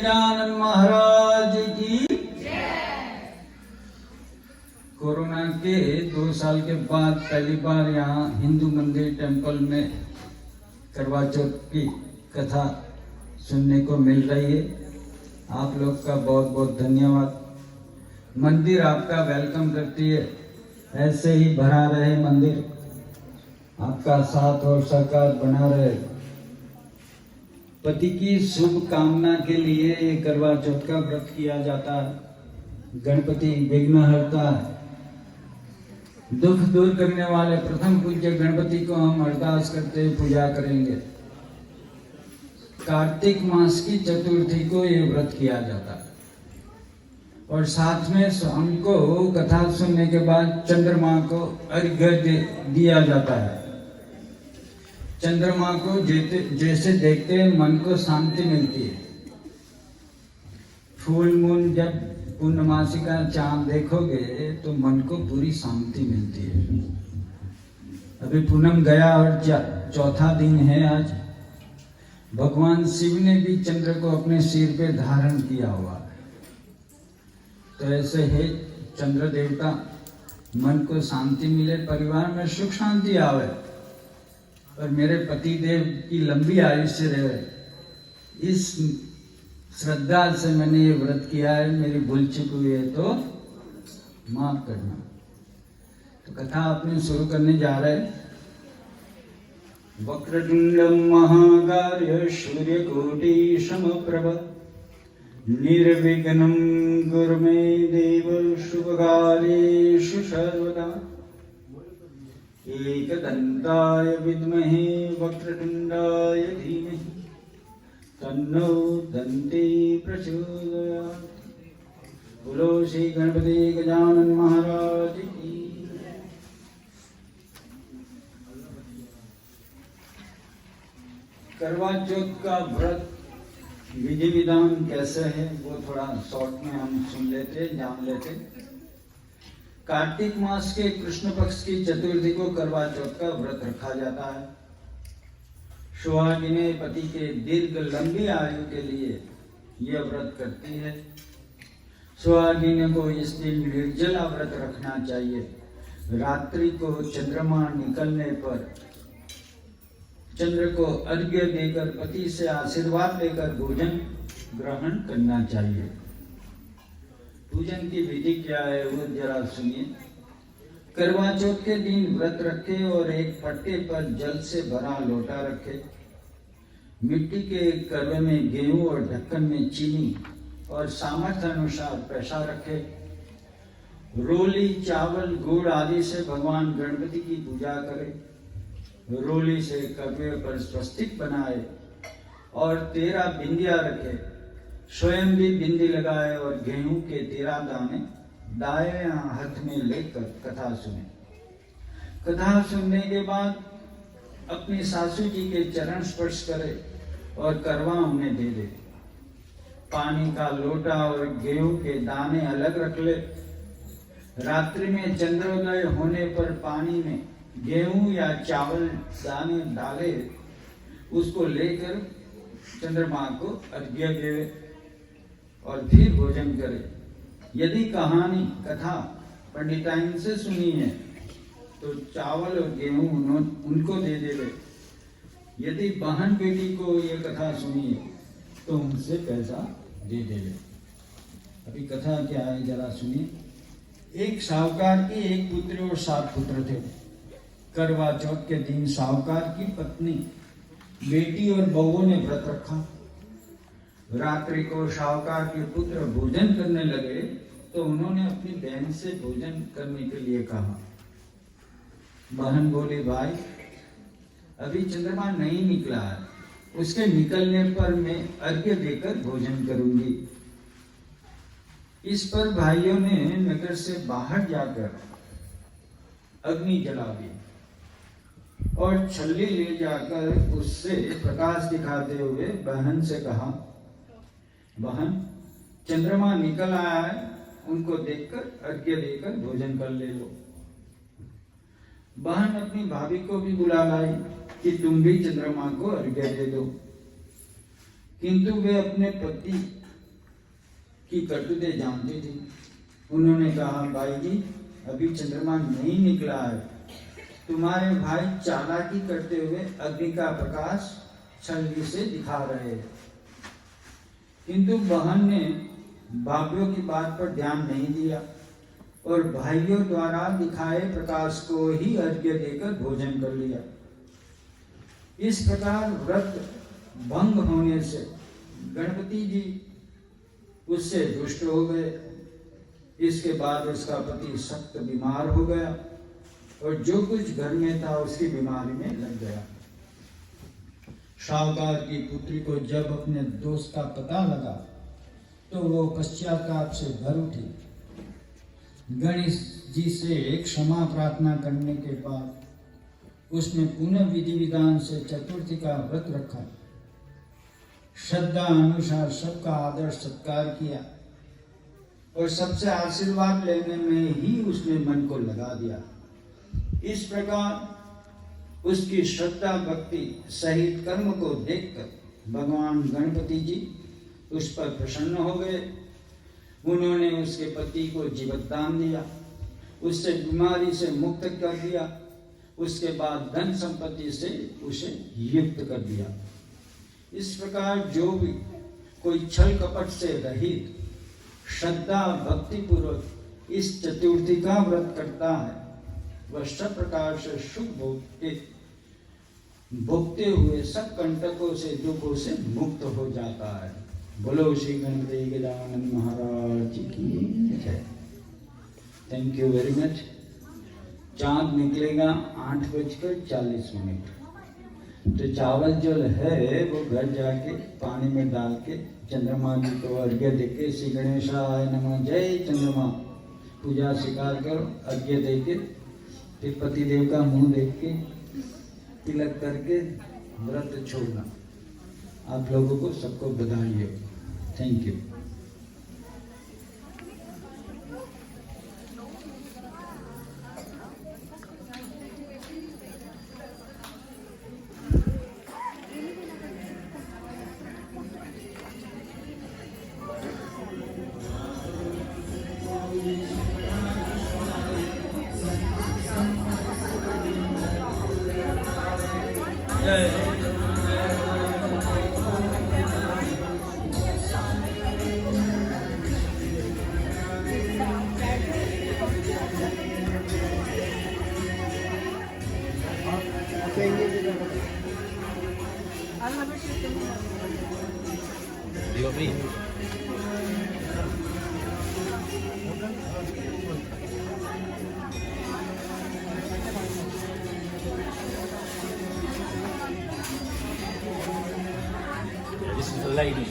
गजानन महाराज की। कोरोना के 2 साल के बाद पहली बार यहाँ हिंदू मंदिर टेंपल में करवा चौथ की कथा सुनने को मिल रही है। आप लोग का बहुत बहुत धन्यवाद। मंदिर आपका वेलकम करती है, ऐसे ही भरा रहे मंदिर, आपका साथ और सहकार बना रहे। पति की शुभ कामना के लिए ये करवा चौथ का व्रत किया जाता है। गणपति विघ्नहर्ता है, दुख दूर करने वाले प्रथम पूज्य गणपति को हम अरदास करते पूजा करेंगे। कार्तिक मास की चतुर्थी को ये व्रत किया जाता है और साथ में शाम को कथा सुनने के बाद चंद्रमा को अर्घ्य दिया जाता है। चंद्रमा को जैसे देखते मन को शांति मिलती है। फुल मून जब पूर्णमासी का चांद देखोगे तो मन को पूरी शांति मिलती है। अभी पूनम गया और चौथा दिन है आज। भगवान शिव ने भी चंद्र को अपने सिर पे धारण किया हुआ है। तो ऐसे है चंद्र देवता, मन को शांति मिले, परिवार में सुख शांति आवे और मेरे पति देव की लंबी आयुष्य रहे। इस श्रद्धा से मैंने ये व्रत किया है। मेरी भूल चूक हुई है तो माफ करना। तो कथा अपने शुरू करने जा रहे हैं। वक्रतुंडम महाकाय सूर्यकोटि समप्रभ निर्विघ्नं कुरु मे देव शुभकार्येषु सर्वदा। एकदन्ताय विद्महे वक्रतुंडाय धीमहि तन्नो दन्ती प्रचोदयात्। बोलो श्री गणपति गजानन महाराज की। करवा चौथ का व्रत विधि विधान कैसे है वो थोड़ा शॉर्ट में हम सुन लेते, जान लेते। कार्तिक मास के कृष्ण पक्ष की चतुर्थी को करवा चौथ का व्रत रखा जाता है। सुहागिनें पति के दीर्घ लंबी आयु के लिए यह व्रत करती है। सुहागिनों को इस दिन निर्जला व्रत रखना चाहिए। रात्रि को चंद्रमा निकलने पर चंद्र को अर्घ्य देकर पति से आशीर्वाद लेकर भोजन ग्रहण करना चाहिए। पूजन की विधि क्या है वो जरा सुनिए। करवा चौथ के दिन व्रत रखे और एक पट्टे पर जल से भरा लोटा रखे। मिट्टी के करवे में गेहूं और ढक्कन में चीनी और सामर्थ्य अनुसार पैसा रखे। रोली, चावल, गुड़ आदि से भगवान गणपति की पूजा करे। रोली से कपड़े पर स्वस्तिक बनाए और 13 बिंदियां रखे। स्वयं भी बिंदी लगाए और गेहूं के 13 दाने दाएं हाथ में लेकर कथा सुने। कथा सुनने के बाद अपनी सासू जी के चरण स्पर्श करे और करवा उन्हें दे दे। पानी का लोटा और गेहूं के दाने अलग रख ले। रात्रि में चंद्रोदय होने पर पानी में गेहूं या चावल दाने डाले, उसको लेकर चंद्रमा को अर्घ्य देवे और फिर भोजन करे। यदि कहानी कथा पंडिताइन से सुनी है तो चावल और गेहूं उनको दे देवे। यदि बहन बेटी को ये कथा सुनी है तो उनसे पैसा दे देवे। अभी कथा क्या है जरा सुनिए। एक साहूकार की एक पुत्री और 7 पुत्र थे। करवा चौथ के दिन साहूकार की पत्नी, बेटी और बहुओं ने व्रत रखा। रात्रि को साहूकार के पुत्र भोजन करने लगे तो उन्होंने अपनी बहन से भोजन करने के लिए कहा। बहन बोली, भाई अभी चंद्रमा नहीं निकला है, उसके निकलने पर मैं अर्घ्य देकर भोजन करूंगी। इस पर भाइयों ने नगर से बाहर जाकर अग्नि जला दी और छल्ली ले जाकर उससे प्रकाश दिखाते हुए बहन से कहा, बहन चंद्रमा निकल आया है, उनको देखकर अर्घ्य देकर भोजन कर ले लो। बहन अपनी भाभी को भी बुला लाई कि तुम भी चंद्रमा को अर्घ्य दे दो। किंतु वे अपने पति की करतूतें जानती थी। उन्होंने कहा, भाई जी अभी चंद्रमा नहीं निकला है, तुम्हारे भाई चालाकी करते हुए अग्नि का प्रकाश छलनी से दिखा रहे हैं। किंतु बहन ने भाइयों की बात पर ध्यान नहीं दिया और भाइयों द्वारा दिखाए प्रकाश को ही अर्घ्य देकर भोजन कर लिया। इस प्रकार व्रत भंग होने से गणपति जी उससे दुष्ट हो गए। इसके बाद उसका पति सख्त बीमार हो गया और जो कुछ घर में था उसकी बीमारी में लग गया। शाहूकार की पुत्री को जब अपने दोस्त का पता लगा तो वो पश्चाताप से भर उठी। गणेश जी से क्षमा प्रार्थना करने के बाद उसने पुनः विधि विधान से चतुर्थी का व्रत रखा। श्रद्धा अनुसार सबका आदर सत्कार किया और सबसे आशीर्वाद लेने में ही उसने मन को लगा दिया। इस प्रकार उसकी श्रद्धा भक्ति सहित कर्म को देखकर भगवान गणपति जी उस पर प्रसन्न हो गए। उन्होंने उसके पति को जीवदान दिया, उससे बीमारी से मुक्त कर दिया, उसके बाद धन संपत्ति से उसे युक्त कर दिया। इस प्रकार जो भी कोई छल कपट से रहित श्रद्धा भक्ति पूर्वक इस चतुर्थी का व्रत करता है वह सब प्रकार से सुख भोगते हुए सब कंटकों से दुखों से मुक्त हो जाता है। बोलो श्री गणपति गजानन महाराज की जय। Thank you very much. चांद निकलेगा 8:40। तो चावल जो है वो घर जाके पानी में डाल के चंद्रमा जी को अर्घ्य देके श्री गणेशाय नमः जय चंद्रमा पूजा स्वीकार करो। अर्घ्य देके फिर पतिदेव का मुंह देख के तिलक करके व्रत छोड़ना। आप लोगों को सबको बधाई हो। Thank you. Digo, mí. This is the lady.